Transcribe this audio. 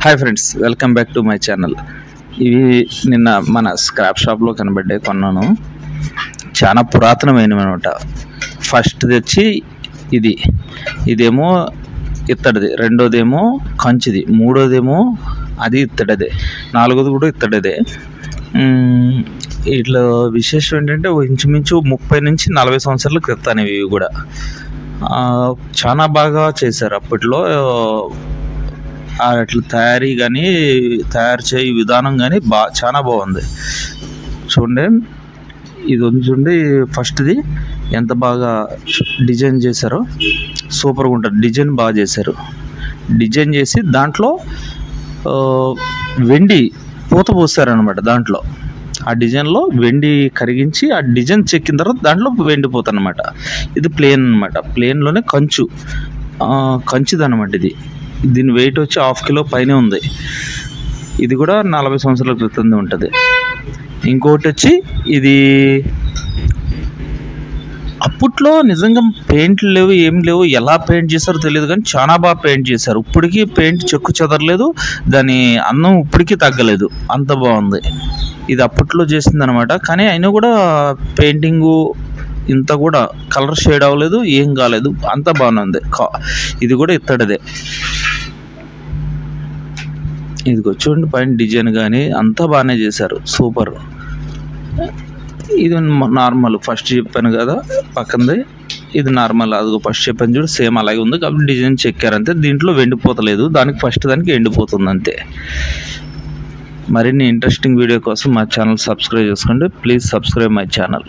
Hi friends, welcome back to my channel. ఇవి నిన్న మన స్క్రాప్ షాప్లో కనబడ్డాయి, కొన్నాను. చాలా పురాతనమైనవి అనమాట. ఫస్ట్ తెచ్చి ఇదేమో ఇత్తడిది, రెండోదేమో కంచిది, మూడోదేమో అది ఇత్తడిదే, నాలుగోది కూడా ఇత్తడిదే. ఇట్లా విశేషం ఏంటంటే ఇంచుమించు 30 నుంచి 40 సంవత్సరాల క్రితం ఇవి కూడా చాలా బాగా చేశారు అప్పట్లో. అట్లా తయారు చేయ విధానం కానీ చాలా బాగుంది. చూడండి, ఇది చూడండి, ఫస్ట్ది ఎంత బాగా డిజైన్ చేశారో, సూపర్గా ఉంటుంది. డిజైన్ బాగా చేశారు. డిజైన్ చేసి దాంట్లో వెండి పూత పోస్తారనమాట. దాంట్లో ఆ డిజైన్లో వెండి కరిగించి ఆ డిజైన్ చెక్కిన తర్వాత దాంట్లో వెండి పూత అనమాట. ఇది ప్లేన్ అనమాట. ప్లేన్లోనే కంచిది అనమాట. దీని వెయిట్ వచ్చి 1/2 కిలో పైనే ఉంది. ఇది కూడా 40 సంవత్సరాల క్రితం ఉంటుంది. ఇంకోటి వచ్చి ఇది అప్పట్లో నిజంగా పెయింట్లు లేవు, ఏం లేవు, ఎలా పెయింట్ చేశారో తెలియదు, కానీ చాలా బాగా పెయింట్ చేశారు. ఇప్పటికీ పెయింట్ చెక్కు చెదరలేదు, దాని అందం ఇప్పటికీ తగ్గలేదు, అంత బాగుంది. ఇది అప్పట్లో చేసింది అనమాట. కానీ అయినా కూడా పెయింటింగు ఇంత కూడా కలర్ షేడ్ అవ్వలేదు, ఏం కాలేదు, అంత బాగుంది. ఇది కూడా ఇత్తడిదే. ఇదిగో చూడండి, పైన డిజైన్ కానీ అంతా బాగానే చేశారు, సూపర్. ఇది నార్మల్, ఫస్ట్ చెప్పాను కదా పక్కనది, ఇది నార్మల్. అదిగో ఫస్ట్ చెప్పాను చూడు, సేమ్ అలాగే ఉంది, కాబట్టి డిజైన్ చెక్కారంతే. దీంట్లో వెండిపోతలేదు, దానికి ఫస్ట్ దానికి ఎండిపోతుంది అంతే. మరిన్ని ఇంట్రెస్టింగ్ వీడియో కోసం మా ఛానల్ సబ్స్క్రైబ్ చేసుకోండి. Please subscribe my channel.